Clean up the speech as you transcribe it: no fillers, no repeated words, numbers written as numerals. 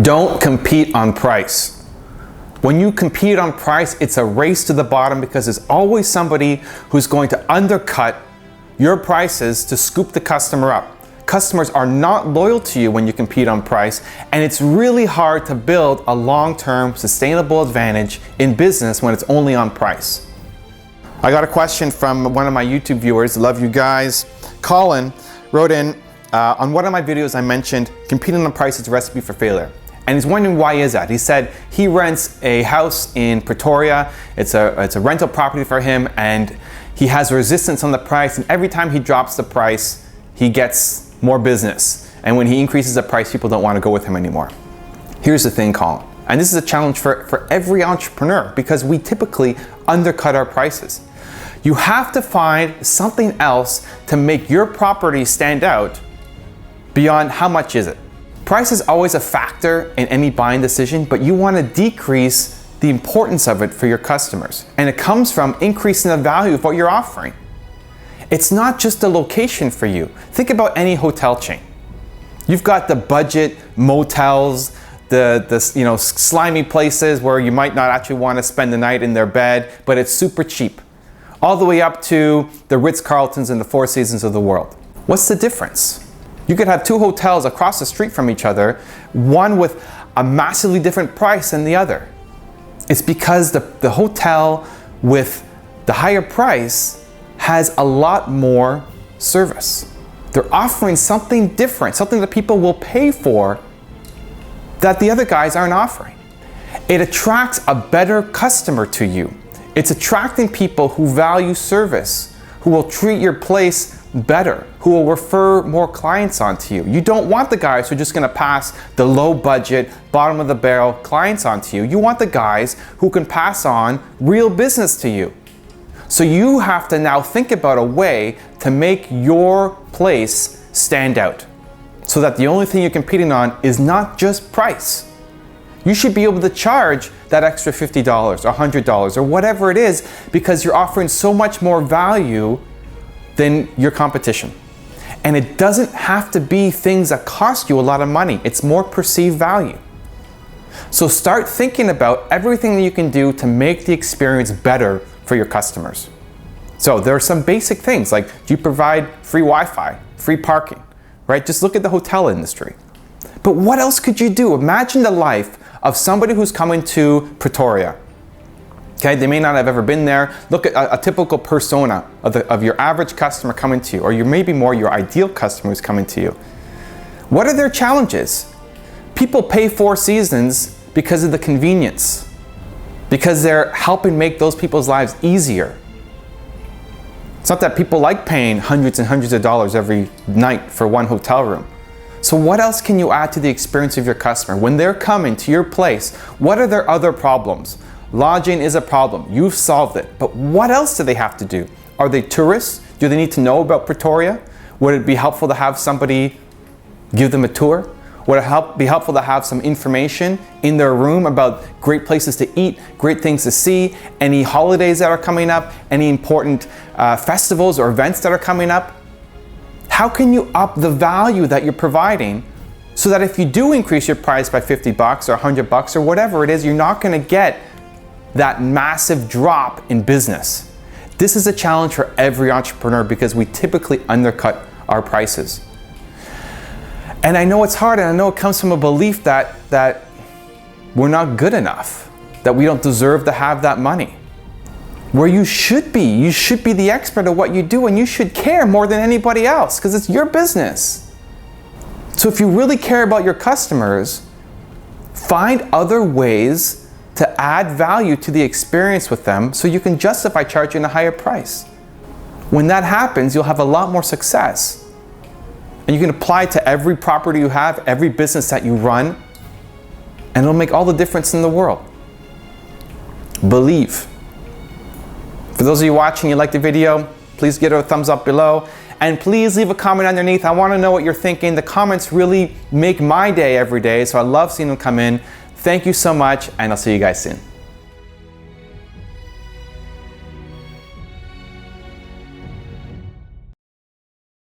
Don't compete on price. When you compete on price, it's a race to the bottom because there's always somebody who's going to undercut your prices to scoop the customer up. Customers are not loyal to you when you compete on price, and it's really hard to build a long-term sustainable advantage in business when it's only on price. I got a question from one of my YouTube viewers, love you guys. Colin wrote in, on one of my videos I mentioned competing on price is a recipe for failure. And he's wondering why is that? He said he rents a house in Pretoria. It's a rental property for him, and he has resistance on the price, and every time he drops the price, he gets more business. And when he increases the price, people don't want to go with him anymore. Here's the thing, Colin, and this is a challenge for every entrepreneur because we typically undercut our prices. You have to find something else to make your property stand out beyond how much is it. Price is always a factor in any buying decision, but you want to decrease the importance of it for your customers. And it comes from increasing the value of what you're offering. It's not just the location for you. Think about any hotel chain. You've got the budget motels, the slimy places where you might not actually want to spend the night in their bed, but it's super cheap. All the way up to the Ritz-Carltons and the Four Seasons of the world. What's the difference? You could have two hotels across the street from each other, one with a massively different price than the other. It's because the hotel with the higher price has a lot more service. They're offering something different, something that people will pay for that the other guys aren't offering. It attracts a better customer to you. It's attracting people who value service, who will treat your place better, who will refer more clients onto you. You don't want the guys who are just going to pass the low budget, bottom of the barrel clients onto you. You want the guys who can pass on real business to you. So you have to now think about a way to make your place stand out so that the only thing you're competing on is not just price. You should be able to charge that extra $50 or $100 or whatever it is because you're offering so much more value than your competition. And it doesn't have to be things that cost you a lot of money. It's more perceived value. So start thinking about everything that you can do to make the experience better for your customers. So there are some basic things like, do you provide free Wi-Fi, free parking, right? Just look at the hotel industry. But what else could you do? Imagine the life of somebody who's coming to Pretoria. Okay, they may not have ever been there. Look at a typical persona of your average customer coming to you, or maybe more your ideal customer who's coming to you. What are their challenges? People pay Four Seasons because of the convenience, because they're helping make those people's lives easier. It's not that people like paying hundreds and hundreds of dollars every night for one hotel room. So what else can you add to the experience of your customer? When they're coming to your place, what are their other problems? Lodging is a problem. You've solved it. But what else do they have to do? Are they tourists? Do they need to know about Pretoria? Would it be helpful to have somebody give them a tour? Would it be helpful to have some information in their room about great places to eat, great things to see, any holidays that are coming up, any important festivals or events that are coming up? How can you up the value that you're providing so that if you do increase your price by $50 or $100 or whatever it is, you're not going to get that massive drop in business? This is a challenge for every entrepreneur because we typically undercut our prices. And I know it's hard, and I know it comes from a belief that we're not good enough, that we don't deserve to have that money. Where you should be the expert at what you do, and you should care more than anybody else because it's your business. So if you really care about your customers, find other ways to add value to the experience with them so you can justify charging a higher price. When that happens, you'll have a lot more success. And you can apply it to every property you have, every business that you run, and it'll make all the difference in the world. Believe. For those of you watching, you like the video, please give it a thumbs up below. And please leave a comment underneath. I want to know what you're thinking. The comments really make my day every day, so I love seeing them come in. Thank you so much, and I'll see you guys soon.